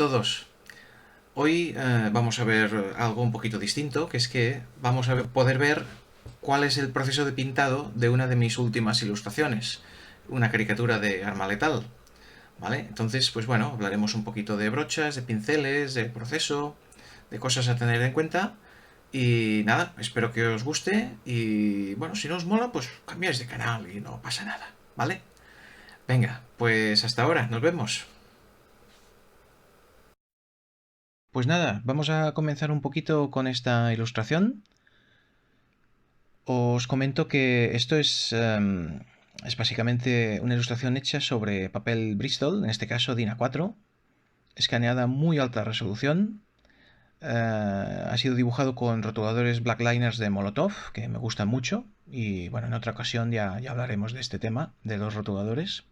todos. Hoy vamos a ver algo un poquito distinto, que es que vamos a poder ver cuál es el proceso de pintado de una de mis últimas ilustraciones, una caricatura de Arma Letal. ¿Vale? Entonces, pues bueno, hablaremos un poquito de brochas, de pinceles, de proceso, de cosas a tener en cuenta. Y nada, espero que os guste y bueno, si no os mola, pues cambiáis de canal y no pasa nada, ¿vale? Venga, pues hasta ahora, nos vemos. Pues nada, vamos a comenzar un poquito con esta ilustración. Os comento que esto es básicamente una ilustración hecha sobre papel Bristol, en este caso DIN A4, escaneada a muy alta resolución. Ha sido dibujado con rotuladores Blackliners de Molotov, que me gustan mucho, y bueno, en otra ocasión ya hablaremos de este tema, de los rotuladores.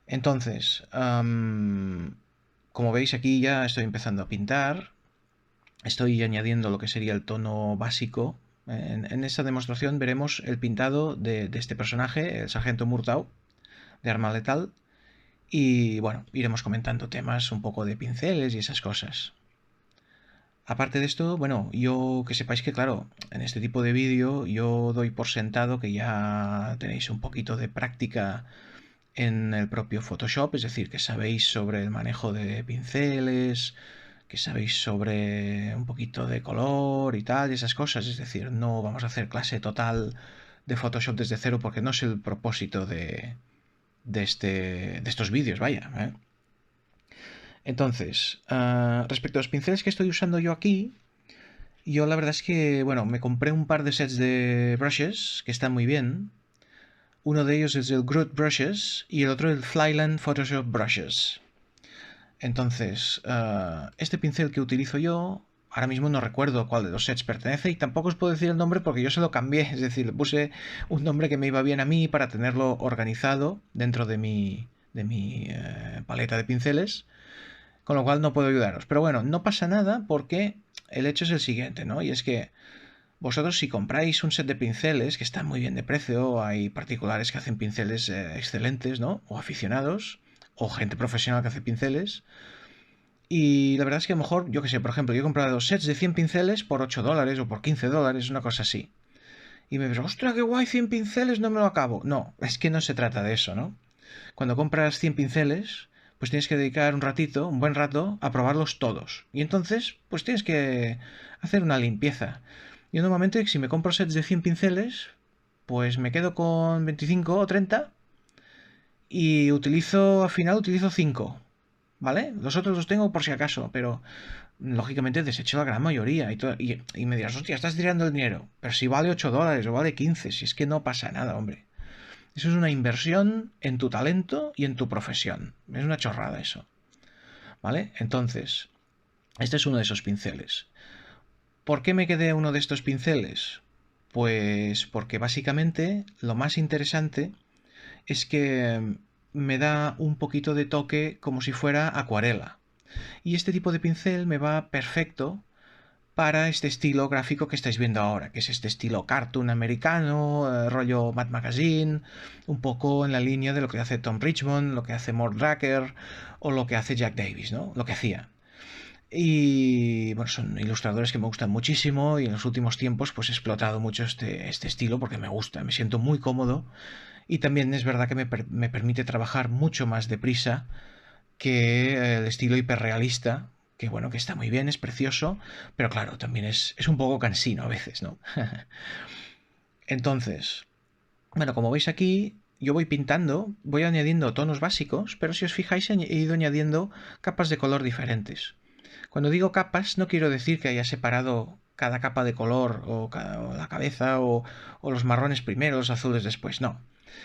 Entonces, como veis aquí ya estoy empezando a pintar. Estoy añadiendo lo que sería el tono básico. En esta demostración veremos el pintado de este personaje, el sargento Murtaugh, de Arma Letal. Y bueno, iremos comentando temas un poco de pinceles y esas cosas. Aparte de esto, bueno, yo que sepáis que claro, en este tipo de vídeo yo doy por sentado que ya tenéis un poquito de práctica en el propio Photoshop, es decir, que sabéis sobre el manejo de pinceles, que sabéis sobre un poquito de color y tal, y esas cosas. Es decir, no vamos a hacer clase total de Photoshop desde cero porque no es el propósito de estos vídeos, vaya. Entonces, respecto a los pinceles que estoy usando yo aquí, yo la verdad es que, bueno, me compré un par de sets de brushes que están muy bien. Uno de ellos es el Groot Brushes y el otro el Flyland Photoshop Brushes. Entonces, este pincel que utilizo yo, ahora mismo no recuerdo cuál de los sets pertenece y tampoco os puedo decir el nombre porque yo se lo cambié, es decir, le puse un nombre que me iba bien a mí para tenerlo organizado dentro de mi paleta de pinceles, con lo cual no puedo ayudaros. Pero bueno, no pasa nada porque el hecho es el siguiente, ¿no? Y es que vosotros si compráis un set de pinceles que están muy bien de precio, hay particulares que hacen pinceles excelentes, ¿no? O aficionados, o gente profesional que hace pinceles. Y la verdad es que a lo mejor, yo que sé, por ejemplo, yo he comprado sets de 100 pinceles por $8 o por $15, una cosa así. Y me dices, ostras, qué guay, 100 pinceles, no me lo acabo. No, es que no se trata de eso, ¿no? Cuando compras 100 pinceles, pues tienes que dedicar un ratito, un buen rato, a probarlos todos. Y entonces, pues tienes que hacer una limpieza. Yo normalmente, si me compro sets de 100 pinceles, pues me quedo con 25 o 30 y al final utilizo 5. ¿Vale? Los otros los tengo por si acaso, pero lógicamente desecho la gran mayoría. Y me dirás, hostia, estás tirando el dinero. Pero si vale $8 o vale 15, si es que no pasa nada, hombre. Eso es una inversión en tu talento y en tu profesión. Es una chorrada eso. ¿Vale? Entonces, este es uno de esos pinceles. ¿Por qué me quedé uno de estos pinceles? Pues porque básicamente lo más interesante es que me da un poquito de toque como si fuera acuarela. Y este tipo de pincel me va perfecto para este estilo gráfico que estáis viendo ahora, que es este estilo cartoon americano, rollo Mad Magazine, un poco en la línea de lo que hace Tom Richmond, lo que hace Mort Drucker o lo que hace Jack Davis, ¿no? Lo que hacía. Y bueno, son ilustradores que me gustan muchísimo y en los últimos tiempos pues he explotado mucho este estilo porque me gusta, me siento muy cómodo y también es verdad que me permite trabajar mucho más deprisa que el estilo hiperrealista, que bueno, que está muy bien, es precioso, pero claro, también es un poco cansino a veces, ¿no? Entonces, bueno, como veis aquí, yo voy pintando, voy añadiendo tonos básicos, pero si os fijáis he ido añadiendo capas de color diferentes. Cuando digo capas, no quiero decir que haya separado cada capa de color o la cabeza o los marrones primero, los azules después, no.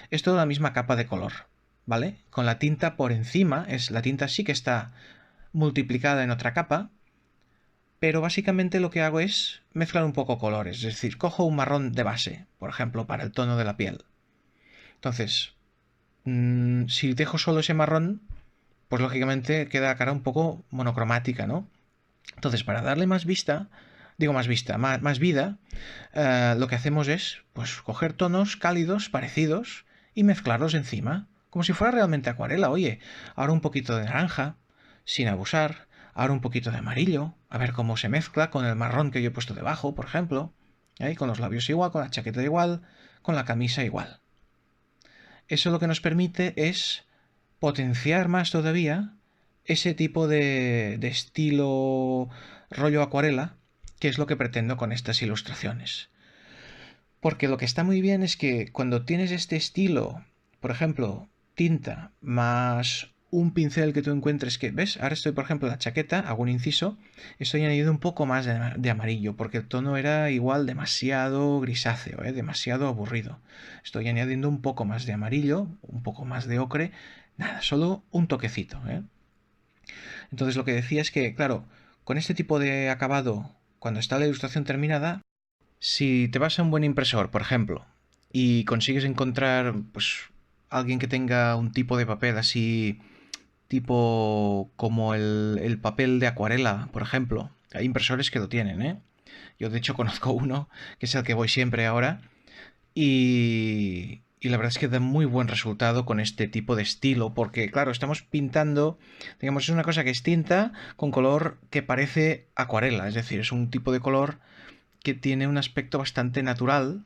Es toda la misma capa de color, ¿vale? Con la tinta por encima, la tinta sí que está multiplicada en otra capa, pero básicamente lo que hago es mezclar un poco colores, es decir, cojo un marrón de base, por ejemplo, para el tono de la piel. Entonces, si dejo solo ese marrón, pues lógicamente queda la cara un poco monocromática, ¿no? Entonces, para darle más vista, digo más vista, más vida, lo que hacemos es pues coger tonos cálidos parecidos y mezclarlos encima, como si fuera realmente acuarela. Oye, ahora un poquito de naranja, sin abusar. Ahora un poquito de amarillo, a ver cómo se mezcla con el marrón que yo he puesto debajo, por ejemplo. Con los labios igual, con la chaqueta igual, con la camisa igual. Eso lo que nos permite es potenciar más todavía ese tipo de estilo rollo acuarela, que es lo que pretendo con estas ilustraciones. Porque lo que está muy bien es que cuando tienes este estilo, por ejemplo, tinta más un pincel que tú encuentres que, ¿ves? Ahora estoy, por ejemplo, en la chaqueta, hago un inciso, estoy añadiendo un poco más de amarillo, porque el tono era igual demasiado grisáceo, demasiado aburrido. Estoy añadiendo un poco más de amarillo, un poco más de ocre, nada, solo un toquecito, ¿eh? Entonces lo que decía es que, claro, con este tipo de acabado, cuando está la ilustración terminada, si te vas a un buen impresor, por ejemplo, y consigues encontrar, pues, alguien que tenga un tipo de papel así, tipo como el papel de acuarela, por ejemplo. Hay impresores que lo tienen, ¿eh? Yo de hecho conozco uno, que es el que voy siempre ahora, y la verdad es que da muy buen resultado con este tipo de estilo, porque claro, estamos pintando, digamos, es una cosa que es tinta con color que parece acuarela, es decir, es un tipo de color que tiene un aspecto bastante natural.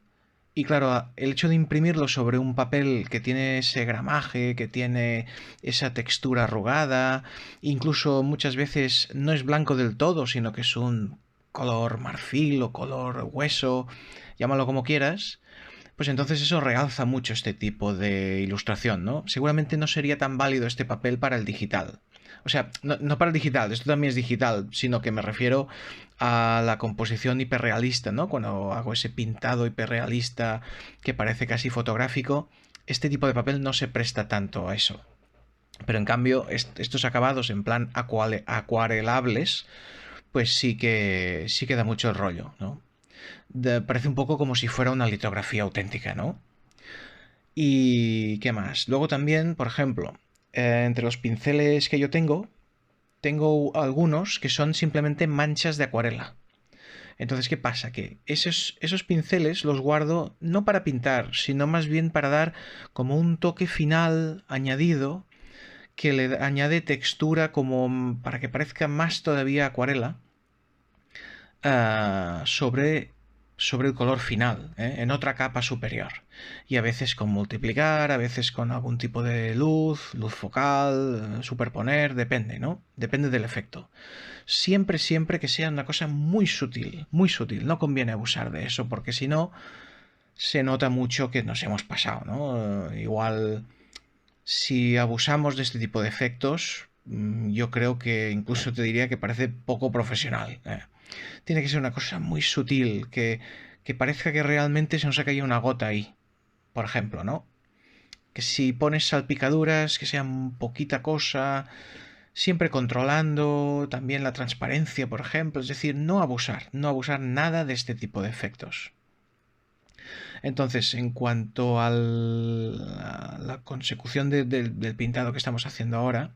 Y claro, el hecho de imprimirlo sobre un papel que tiene ese gramaje, que tiene esa textura arrugada, incluso muchas veces no es blanco del todo, sino que es un color marfil o color hueso, llámalo como quieras, pues entonces eso realza mucho este tipo de ilustración, ¿no? Seguramente no sería tan válido este papel para el digital. O sea, no para el digital, esto también es digital, sino que me refiero a la composición hiperrealista, ¿no? Cuando hago ese pintado hiperrealista que parece casi fotográfico, este tipo de papel no se presta tanto a eso. Pero en cambio, estos acabados en plan acuarelables, pues sí que da mucho el rollo, ¿no? Parece un poco como si fuera una litografía auténtica, ¿no? ¿Y qué más? Luego también, por ejemplo, entre los pinceles que yo tengo algunos que son simplemente manchas de acuarela. Entonces, ¿qué pasa? Que esos pinceles los guardo no para pintar, sino más bien para dar como un toque final añadido que le añade textura como para que parezca más todavía acuarela sobre el color final, en otra capa superior. Y a veces con multiplicar, a veces con algún tipo de luz focal, superponer, depende, ¿no? Depende del efecto. Siempre, siempre que sea una cosa muy sutil, muy sutil. No conviene abusar de eso, porque si no, se nota mucho que nos hemos pasado, ¿no? Igual, si abusamos de este tipo de efectos, yo creo que incluso te diría que parece poco profesional. Tiene que ser una cosa muy sutil, que parezca que realmente se nos ha caído una gota ahí, por ejemplo, ¿no? Que si pones salpicaduras, que sean poquita cosa, siempre controlando también la transparencia, por ejemplo, es decir, no abusar nada de este tipo de efectos. Entonces, en cuanto a la consecución del pintado que estamos haciendo ahora,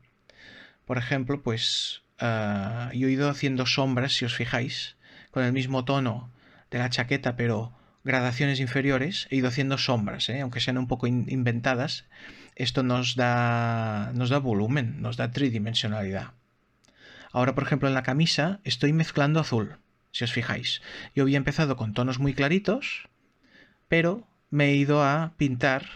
por ejemplo, pues yo he ido haciendo sombras, si os fijáis, con el mismo tono de la chaqueta, pero gradaciones inferiores, he ido haciendo sombras, aunque sean un poco inventadas. Esto nos da volumen, nos da tridimensionalidad. Ahora, por ejemplo, en la camisa estoy mezclando azul, si os fijáis. Yo había empezado con tonos muy claritos, pero me he ido a pintar,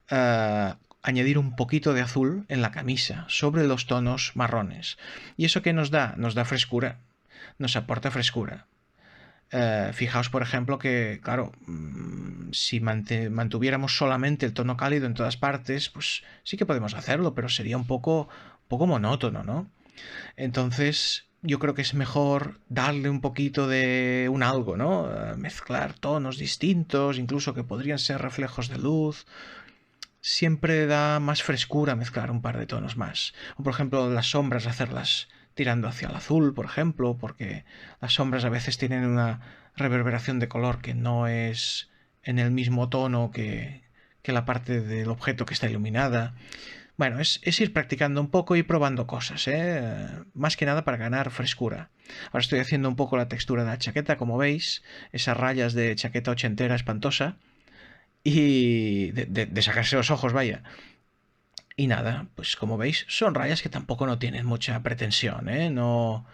añadir un poquito de azul en la camisa, sobre los tonos marrones. ¿Y eso qué nos da? Nos da frescura, nos aporta frescura. Fijaos, por ejemplo, que, claro, si mantuviéramos solamente el tono cálido en todas partes, pues sí que podemos hacerlo, pero sería un poco monótono, ¿no? Entonces, yo creo que es mejor darle un poquito de un algo, ¿no? Mezclar tonos distintos, incluso que podrían ser reflejos de luz. Siempre da más frescura mezclar un par de tonos más. O por ejemplo, las sombras, hacerlas tirando hacia el azul, por ejemplo, porque las sombras a veces tienen una reverberación de color que no es en el mismo tono que la parte del objeto que está iluminada. Bueno, es ir practicando un poco y probando cosas, más que nada para ganar frescura. Ahora estoy haciendo un poco la textura de la chaqueta, como veis, esas rayas de chaqueta ochentera espantosa, y de sacarse los ojos, vaya. Y nada, pues como veis, son rayas que tampoco no tienen mucha pretensión, ¿eh? No,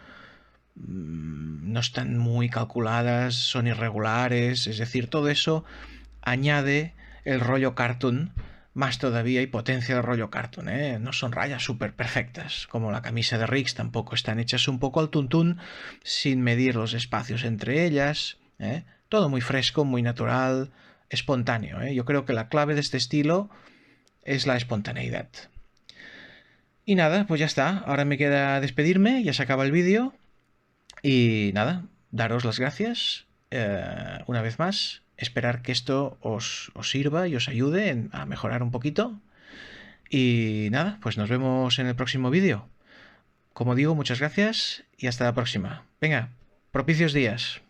no están muy calculadas, son irregulares, es decir, todo eso añade el rollo cartoon más todavía y potencia el rollo cartoon, ¿eh? No son rayas súper perfectas, como la camisa de Riggs, tampoco están hechas un poco al tuntún, sin medir los espacios entre ellas, ¿eh? Todo muy fresco, muy natural, espontáneo, ¿eh? Yo creo que la clave de este estilo es la espontaneidad. Y nada, pues ya está, ahora me queda despedirme, ya se acaba el vídeo, y nada, daros las gracias una vez más, esperar que esto os sirva y os ayude a mejorar un poquito. Y nada, pues nos vemos en el próximo vídeo. Como digo, muchas gracias y hasta la próxima. Venga, propicios días.